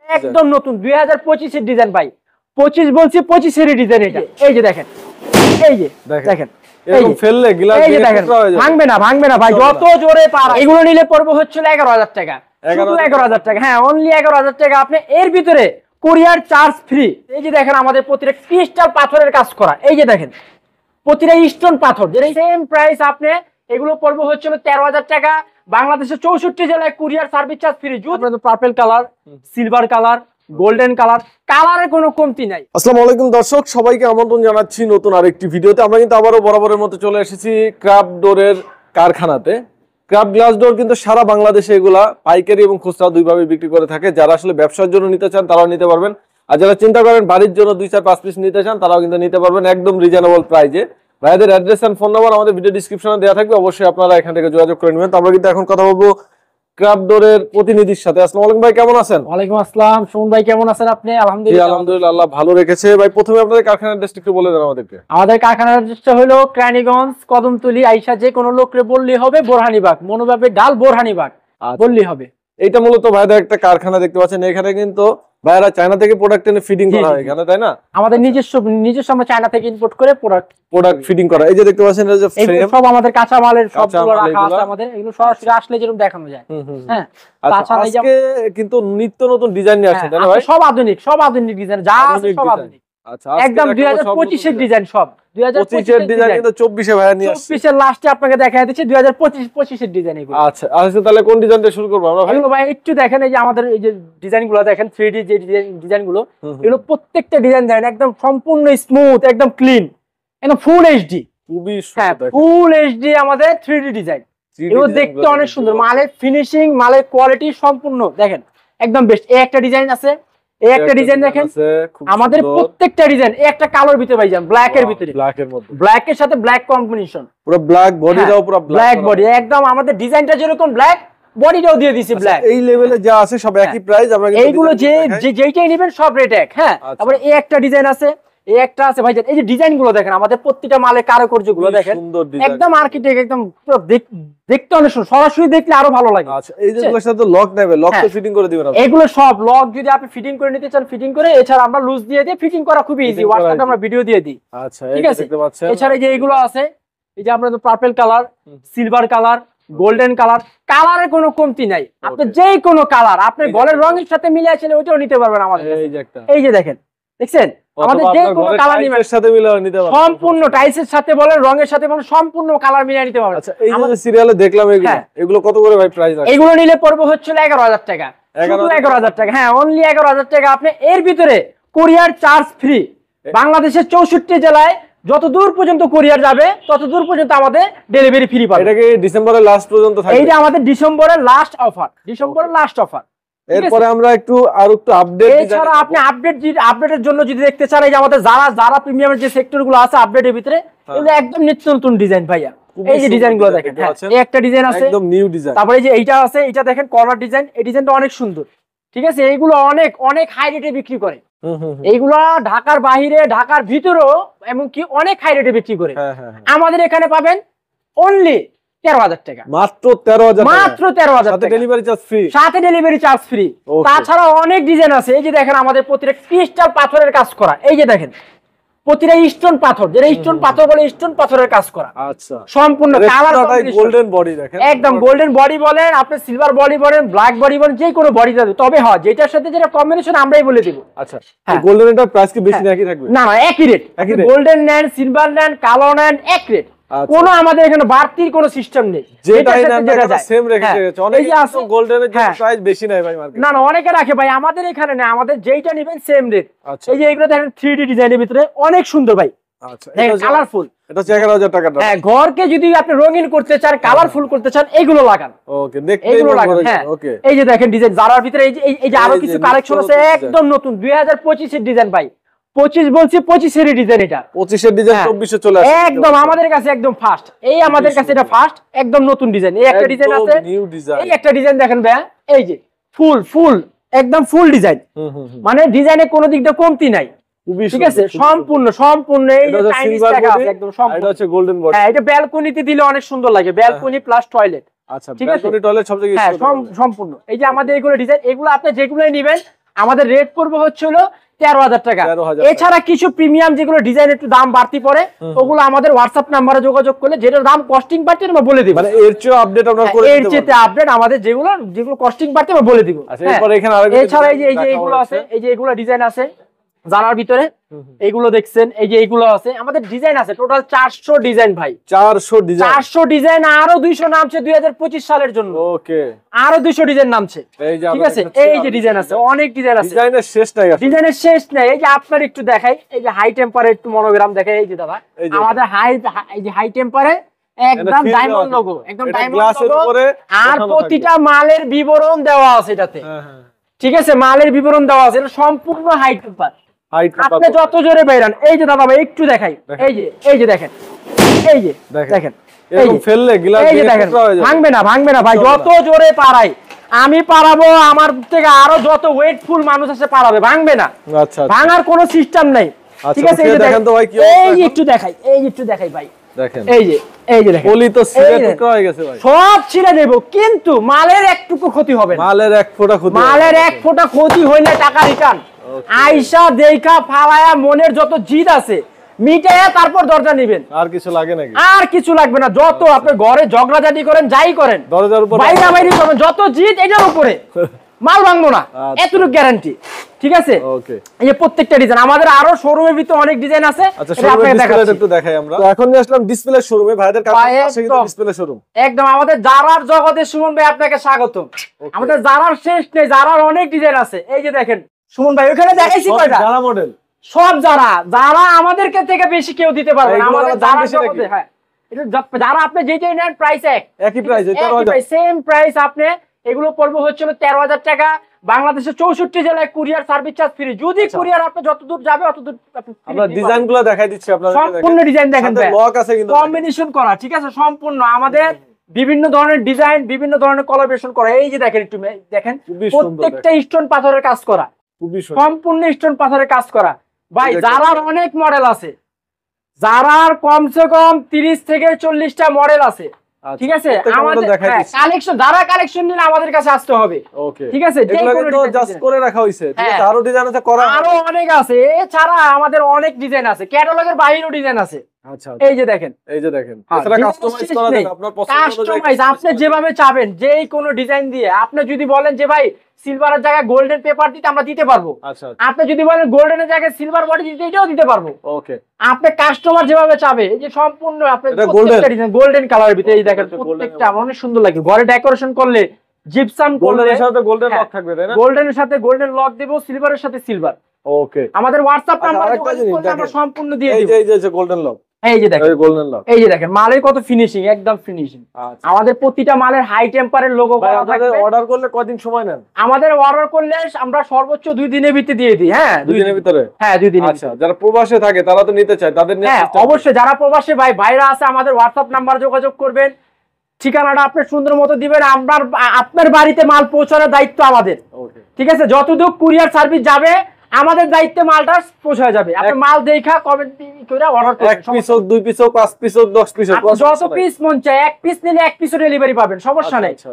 একদম নতুন 2025 এর ডিজাইন ভাই। 25 বলছি 25 এর ডিজাইন এটা। এই যে দেখেন, এই যে দেখেন এরকম ফেললে গ্লাস দিয়ে টুকরা হয়ে যাবে। ভাঙবে না ভাই, যত জোরে পারা। এগুলো নিলে পড়বে হচ্ছে 11000 টাকা, শুধু 11000 টাকা। হ্যাঁ, অনলি 11000 টাকা। আপনি এর ভিতরে কুরিয়ার চার্জ ফ্রি। এই যে দেখেন আমাদের প্রতিটা ক্রিস্টাল পাথরের কাজ করা। এই যে দেখেন প্রতিটা স্টোন পাথর, যেটা সেম প্রাইস। আপনি এগুলো পড়বে হচ্ছে 13000 টাকা। বাংলাদেশের 64 জেলায় courier service charge free. Purple colour, silver colour, golden colour, কালারের কোনো কমতি নাই। আসসালামু আলাইকুম দর্শক, সবাইকে আমন্ত্রণ জানাচ্ছি নতুন আরেকটি ভিডিওতে। আমরা কিন্তু আবারও বরাবরের মতো চলে এসেছি ক্রাফট ডোরের কারখানাতে। ক্রাফট গ্লাস ডোর কিন্তু সারা বাংলাদেশে এগুলা পাইকারি এবং খুচরা দুইভাবে বিক্রি করে থাকে। যারা আসলে ব্যবসার জন্য নিতে চান তারাও নিতে পারবেন, আর যারা চিন্তা করেন বাড়ির জন্য 2-4-5 পিস নিতে চান তারাও কিন্তু নিতে পারবেন একদম রিজনেবল প্রাইসে। ভাইদের অ্যাড্রেস এন্ড ফোন নাম্বার আমাদের ভিডিও ডেসক্রিপশনে দেওয়া থাকবে, অবশ্যই আপনারা এখান থেকে যোগাযোগ করে নেবেন। তো আমরা কিন্তু এখন কথা বলবো ক্রাফট ডোরের প্রতিনিধির সাথে। আসসালামু আলাইকুম ভাই, কেমন আছেন? ওয়ালাইকুম আসসালাম সুমন ভাই, কেমন আছেন আপনি? আলহামদুলিল্লাহ। আলহামদুলিল্লাহ, আল্লাহ ভালো রেখেছে। ভাই প্রথমে আপনাদের কারখানার অ্যাড্রেসটা একটু বলে দেন আমাদেরকে। আমাদের কারখানার অ্যাড্রেসটা হলো কেরানীগঞ্জ কদমতলী। আইসা যে কোনো লোকরে বললেই হবে বোরহানিবাগ, মনোভাবে ডাল বোরহানিবাগ বললেই হবে। এইটা মূলত ভাইদের একটা কারখানা দেখতে পাচ্ছেন। এখানে কিন্তু ভাইরা চায়না থেকে প্রোডাক্ট এনে ফিটিং করা হয় এখানে, তাই না? আমাদের নিজস্ব আমরা চায়না থেকে ইম্পোর্ট করে প্রোডাক্ট ফিটিং করা। এই যে দেখতে পাচ্ছেন এই যে ফ্রেম, সব আমাদের কাঁচা মালের সবগুলো রাখা আছে আমাদের। এগুলো সরাসরি আসলে যেরকম দেখানো যায়। হ্যাঁ, তাছাড়া আজকে কিন্তু নিত্য নতুন ডিজাইন নিয়ে আসছেন, তাই না ভাই? সব আধুনিক ডিজাইন, যা আছে সব আধুনিক। আচ্ছা, একদম 2025 এর ডিজাইন সব। 2025 এর ডিজাইন কিন্তু 24 এ ভাইয়া নিয়ে আসছে। 24 এর লাস্টে আপনাকে দেখাই দিচ্ছি 2025 এর ডিজাইন এগুলো। আচ্ছা তাহলে কোন ডিজাইনটা শুরু করব আমরা ভাই? এগুলো ভাই একটু দেখেন, এই যে আমাদের এই যে ডিজাইনগুলো দেখেন, 3D যে ডিজাইনগুলো, এগুলো প্রত্যেকটা ডিজাইন দেখেন একদম সম্পূর্ণ স্মুথ, একদম ক্লিন, একদম ফুল এইচডি। খুবই সুন্দর ফুল এইচডি আমাদের 3D ডিজাইন। এগুলো দেখতে অনেক সুন্দর, মালের ফিনিশিং, মালের কোয়ালিটি সম্পূর্ণ দেখেন একদম বেস্ট। এই একটা ডিজাইন আছে, এই একটা ডিজাইন দেখেন, আমাদের প্রত্যেকটা ডিজাইন এই একটা কালার ভিতরে ভাইজান, ব্ল্যাক এর ভিতরে, ব্ল্যাকের মধ্যে, ব্ল্যাক এর সাথে ব্ল্যাক কম্বিনেশন, পুরো ব্ল্যাক বডিটাও পুরো ব্ল্যাক বডি একদম। আমাদের ডিজাইনটা যেরকম ব্ল্যাক, বডিটাও দিয়ে দিয়েছি ব্ল্যাক। এই লেভেলে যা আছে সব একই প্রাইস। আমরা এইগুলো যেইটাই নেবেন সব রেট এক। হ্যাঁ, তারপরে এই একটা ডিজাইন আছে, এই একটা আছে ভাইজান। এই যে ডিজাইনগুলো দেখেন, আমাদের প্রত্যেকটা মালের কারুকার্যগুলো দেখেন একদম আর্কিটেক্ট, একদম পুরো দেখতে অনেক সুন্দর, সরাসরি দেখলে আরো ভালো লাগে। আচ্ছা, এই যেগুলোর সাথে লক নেবে, লক তো ফিটিং করে দিবেন আপনি? এগুলো সব লক যদি আপনি ফিটিং করে নিতে চান ফিটিং করে, এছাড়া আমরা লুজ দিয়ে দিই, ফিটিং করা খুবই ইজি, হোয়াটসঅ্যাপে আমরা ভিডিও দিয়ে দিই। আচ্ছা, ঠিক আছে, দেখতে পাচ্ছেন। এছাড়া এই যে এগুলো আছে, এই যে আপনাদের purple colour, silver colour, golden colour, কালারের কোনো কমতি নাই। আপনি যে কোনো কালার আপনার ঘরের রঙের সাথে মিলে আসলে ওইটাও নিতে পারবেন আমাদের। এই যে দেখেন, দেখছেন আমাদের যে কোনো কালার নিবেন সাথে মিলিয়ে নিতে পারবেন, সম্পূর্ণ টাইলসের সাথে বলেন, রঙের সাথে বলেন, সম্পূর্ণ কালার মিলিয়ে নিতে পারবেন। আচ্ছা, এই যে সিরিয়ালে দেখলাম এগুলো কত করে ভাই প্রাইস আছে? এগুলো নিলে পড়বে হচ্ছে 11000 টাকা, শুধু 11000 টাকা। হ্যাঁ, অনলি 11000 টাকা। আপনি এর ভিতরে কুরিয়ার চার্জ ফ্রি। বাংলাদেশের 64 জেলায় যত দূর পর্যন্ত কুরিয়ার যাবে তত দূর পর্যন্ত আমাদের ডেলিভারি ফ্রি পাবেন। এটা কি ডিসেম্বরের লাস্ট পর্যন্ত থাকবে? এইটা আমাদের ডিসেম্বরের লাস্ট অফার, ডিসেম্বরের লাস্ট অফার। এরপরে আমরা একটু আপডেট, এছাড়া আপনি আপডেটের জন্য যদি দেখতে চান, এই যে আমাদের যারা প্রিমিয়ামের যে সেক্টরগুলো আছে আপডেটের ভিতরে, এগুলো একদম নিত্য নতুন ডিজাইন ভাইয়া। এই যে ডিজাইনগুলো দেখেন, এই একটা ডিজাইন আছে একদম নিউ ডিজাইন। তারপরে এই যে এইটা আছে, এটা দেখেন কর্নার ডিজাইন, এই ডিজাইনটা অনেক সুন্দর। ঠিক আছে, এইগুলো অনেক হাই রেটে বিক্রি করে। এইগুলো ঢাকার বাহিরে, ঢাকার ভিতরেও এমনকি অনেক হাই রেটে বিক্রি করে। আমাদের এখানে পাবেন অনলি 13000 টাকা, মাত্র 13000, মাত্র 13000 সাথে ডেলিভারি চার্জ ফ্রি, সাথে ডেলিভারি চার্জ ফ্রি। তাছাড়া অনেক ডিজাইন আছে। এই যে দেখেন আমাদের প্রতিটা ক্রিস্টাল পাথরের কাজ করা। এই যে দেখেন প্রতিটা স্টোন পাথর, যেটা স্টোন পাথর বলে, স্টোন পাথরের কাজ করা। আচ্ছা, সম্পূর্ণ কালার গোল্ডেন বডি দেখেন, একদম গোল্ডেন বডি বলেন, আপনি সিলভার বডি বলেন, ব্ল্যাক বডি বলেন, যে কোনো বডি দেবে। তবে হয় যেটার সাথে যেটা কম্বিনেশন আমরাই বলে দেব। আচ্ছা, গোল্ডেনের প্রাইস কি বেশি নাকি থাকবে? না, একই রেট। গোল্ডেন নেন, সিলভার নেন, কালো নেন, এক রেট। কোনো আমাদের এখানে বাড়তির কোনো সিস্টেম নেই, যেটাই নেন যেটা সেম রেখে গেছে। অনেকে আছে গোল্ডেনের যে প্রাইস বেশি নাই ভাই মার্কেটে। না, অনেকে রাখে ভাই, আমাদের এখানে না, আমাদের যেইটা নেবেন সেম রেট। এই যে এগুলো দেখেন 3D ডিজাইনের ভিতরে অনেক সুন্দর ভাই। আচ্ছা, এটা কালারফুল, এটা 11000 টাকা দাম। হ্যাঁ, ঘরকে যদি আপনি রঙিন করতে চান, কালারফুল করতে চান, এগুলো লাগান। ওকে, দেখতে এগুলো লাগান। হ্যাঁ, এই যে দেখেন ডিজাইন যারার ভিতরে এই যে আরো কিছু কালেকশন আছে একদম নতুন 2025 এর ডিজাইন ভাই। 25 বলছি 25 এর ডিজাইন, এটা 25 এর ডিজাইন 24 এ চলে আসে একদম আমাদের কাছে একদম ফার্স্ট। এই আমাদের কাছে এটা ফার্স্ট, একদম নতুন ডিজাইন। এই একটা ডিজাইন আছে, নিউ ডিজাইন। এই একটা ডিজাইন দেখেন ভাই, এই যে ফুল একদম ফুল ডিজাইন, মানে ডিজাইনে কোনো দিকটা কমতি নাই। ঠিক আছে, সম্পূর্ণ এই যে চাইনিজ টাকা আছে একদম সম্পূর্ণ। এটা হচ্ছে গোল্ডেন বডি। হ্যাঁ, এটা ব্যালকনিতে দিলে অনেক সুন্দর লাগে, ব্যালকনি প্লাস টয়লেট। আচ্ছা, ব্যালকনি টয়লেট সব জায়গায় সম্পূর্ণ। এই যে আমাদের এগুলো ডিজাইন, এগুলো আপনি যেগুলোই নেবেন আমাদের রেট পড়বে হচ্ছে হলো 13,000 টাকা। 13,000 এছাড়া কিছু প্রিমিয়াম যেগুলো ডিজাইন একটু দাম বাড়তি পড়ে ওগুলো আমাদের হোয়াটসঅ্যাপ নাম্বারে যোগাযোগ করলে যেটার দাম কস্টিং বাড়তি আমরা বলে দিব। মানে এর চেয়ে আপডেট আমরা করে এর দিতে চেয়ে পারবো। আপডেট আমাদের যেগুলো কস্টিং বাড়তি আমরা বলে দিব। আচ্ছা, এরপর এখানে আরেকটা এছাড়া এই যে এগুলো আছে, এই যে এগুলো ডিজাইন আছে জারার ভিতরে, এগুলো দেখছেন, এই যে এগুলো আছে আমাদের ডিজাইন আছে টোটাল 400 ডিজাইন ভাই, 400 ডিজাইন। 400 ডিজাইন, আরো 200 নামছে 2025 সালের জন্য। ওকে, আরো 200 ডিজাইন নামছে। এই যে ঠিক আছে, এই যে ডিজাইন আছে, অনেক ডিজাইন আছে, ডিজাইনের শেষ নাই আসলে। ডিজাইনের শেষ নাই। এই যে আপনার একটু দেখাই, এই যে হাই টেম্পারে একটু মনোগ্রাম দেখাই, এই যে দাদা আমাদের এই যে হাই টেম্পারে একদম ডায়মন্ড লোগো, একদম ডায়মন্ড লোগো, আর প্রতিটা মালের বিবরণ দেওয়া আছে এটাতে। ঠিক আছে, মালের বিবরণ দেওয়া আছে, এটা সম্পূর্ণ হাই টেম্পার। আপনি যত জোরে বাইরান, এই যে দাদা ভাই একটু দেখাই, এই যে দেখেন, এই যে দেখেন, এরকম ফেললে গ্লাস ভাঙবে না, ভাঙবে না ভাই, যত জোরে পারাই আমি পারাবো, আমার থেকে আরো যত ওয়েটফুল মানুষ আছে পারাবে, ভাঙবে না। আচ্ছা, ভাঙার কোনো সিস্টেম নাই। ঠিক আছে, এই যে দেখেন তো ভাই, এই যে একটু দেখাই, এই যে একটু দেখাই ভাই, দেখেন এই যে দেখেন, পলি তো ছিঁড়ে টুকরা হয়ে গেছে ভাই, সব ছিঁড়ে দেব, কিন্তু মালের একটুকু ক্ষতি হবে না। মালের এক ফোঁটা ক্ষতি হইলে টাকা রিটার্ন। আয়শা দেখা ফালায়া মনের যত জিদ আছে মিটাইয়া তারপর দরজা নেবেন। আর কিছু লাগে নাকি? আর কিছু লাগবে না। যত আপনি ঘরে ঝগড়াঝাটি করেন, যাই করেন, দরজার উপর বাইরে করবেন, যত জিদ এটার উপরে, মাল ভাঙবো না, এতটুকু গ্যারান্টি। ঠিক আছে, ওকে। এই যে প্রত্যেকটা ডিজাইন আমাদের আরো শোরুমের ভিতরে অনেক ডিজাইন আছে। আচ্ছা, শোরুমের ডিসপ্লে একটু দেখাই আমরা। তো এখন নিয়ে আসলাম ডিসপ্লে শোরুমে, ভাইদের কাছে কিন্তু ডিসপ্লে শোরুম একদম আমাদের জারার জগতে সুমন ভাই আপনাকে স্বাগত। আমাদের জারার শেষ নেই, জারার অনেক ডিজাইন আছে। এই যে দেখেন সুমন ভাই, ওখানে দেখাইছি কয়টা জারা মডেল, সব যারা আমাদের থেকে বেশি কেউ দিতে পারবে না। আমাদের জারা জগতে, হ্যাঁ, এটা যারা আপনি যেটাই নেন প্রাইস একই প্রাইস, সেম প্রাইস। আপনি এগুলো পড়বে হচ্ছে 13,000 টাকা। বাংলাদেশের 64 জেলায় কুরিয়ার সার্ভিস চার্জ ফ্রি। যদি কুরিয়ার আপনি যত দূর যাবে অত দূর আমরা ডিজাইনগুলো দেখাই দিচ্ছি আপনাদের, সম্পূর্ণ ডিজাইন দেখেন, লক আছে কিন্তু কম্বিনেশন করা। ঠিক আছে, সম্পূর্ণ আমাদের বিভিন্ন ধরনের ডিজাইন, বিভিন্ন ধরনের কোলাবোরেশন করা। এই যে দেখেন, একটু দেখেন, প্রত্যেকটা স্টোন পাথরের কাজ করা, সম্পূর্ণ স্টোন পাথরের কাজ করা। ভাই জারার অনেক মডেল আছে, জারার কমসে কম 30 থেকে 40টা মডেল আছে। ঠিক আছে, আমাদের কালেকশন, যারা কালেকশন নিলে আমাদের কাছে আসতে হবে। ঠিক আছে, জাস্ট করে রাখা হইছে। ঠিক আছে, আরো ডিজাইন আছে করা, আরো অনেক আছে। এছাড়া আমাদের অনেক ডিজাইন আছে, ক্যাটালগের বাইরেও ডিজাইন আছে। আচ্ছা, এই যে দেখেন, এছাড়া কাস্টমাইজ করা যায়, আপনার পছন্দ অনুযায়ী আপনি যেভাবে চাবেন, যেই কোনো ডিজাইন দিয়ে। আপনি যদি বলেন যে ভাই সিলভারের জায়গায় গোল্ডেন পেপার দিতে, আমরা দিতে পারবো। আচ্ছা, আপনি যদি বলেন গোল্ডেনের জায়গায় সিলভার বডি দিতে, এটাও দিতে পারবো। ওকে, আপনি কাস্টমার যেভাবে চাবে, এই যে সম্পূর্ণ আপনি প্রত্যেকটা ডিজাইন গোল্ডেন কালারের ভিতরে, এই দেখেন প্রত্যেকটা অনেক সুন্দর লাগে। ঘরে ডেকোরেশন করলে, জিপসাম করলে, গোল্ডেনের সাথে গোল্ডেন লক থাকবে, তাই না? গোল্ডেনের সাথে গোল্ডেন লক দেব, সিলভারের সাথে সিলভার। ওকে, আমাদের হোয়াটসঅ্যাপ নাম্বার আমরা সম্পূর্ণ দিয়ে দেব। এই যে গোল্ডেন লক, এই যে দেখেন গোল্ডেন লক, এই যে দেখেন মালের কত ফিনিশিং, একদম ফিনিশিং। আমাদের প্রতিটা মালের হাই টেম্পারের লোগো করা থাকবে। অর্ডার করলে কতদিন সময় নেন? আমাদের অর্ডার করলে আমরা সর্বোচ্চ 2 দিনের ভিতরে দিয়ে দিই। হ্যাঁ, 2 দিনের ভিতরে? হ্যাঁ, 2 দিন। আচ্ছা, যারা প্রবাসে থাকে তারা তো নিতে চায়, তাদের নিয়ে অবশ্যই যারা প্রবাসে ভাইরা আছে, আমাদের হোয়াটসঅ্যাপ নাম্বার যোগাযোগ করবেন, ঠিকানাটা আপনি সুন্দর মতো দিবেন, আপনার বাড়িতে মাল পৌঁছানোর দায়িত্ব আমাদের। ঠিক আছে, যতদূর কুরিয়ার সার্ভিস যাবে আমাদের দায়িত্বে মালটা পৌঁছে যাবে। আপনি মাল দেখা কমেন্ট করে অর্ডার করবেন। 1 পিস হোক, 2 পিস হোক, 5 পিস হোক, 10 পিস হোক, যত পিস মন চায়, 1 পিস নিলে 1 পিসও ডেলিভারি পাবেন, সমস্যা নেই। আচ্ছা,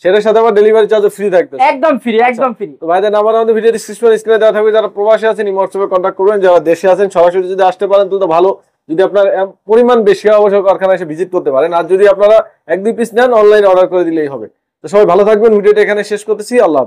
সেটার সাথে আবার ডেলিভারি চার্জ ফ্রি থাকবে, একদম ফ্রি, একদম ফ্রি। তো ভাইদের নাম্বার আমাদের ভিডিও ডেসক্রিপশনে স্ক্রিনে দেওয়া থাকবে। যারা প্রবাসী আছেন হোয়াটসঅ্যাপে কন্টাক্ট করবেন, যারা দেশে আছেন সরাসরি যদি আসতে পারেন তো ভালো। যদি আপনার পরিমাণ বেশি হয় অবশ্যই কারখানায় এসে ভিজিট করতে পারেন, আর যদি আপনারা 1-2 পিস নেন অনলাইনে অর্ডার করে দিলেই হবে। তো সবাই ভালো থাকবেন, ভিডিওটা এখানে শেষ করতেছি। আল্লাহ।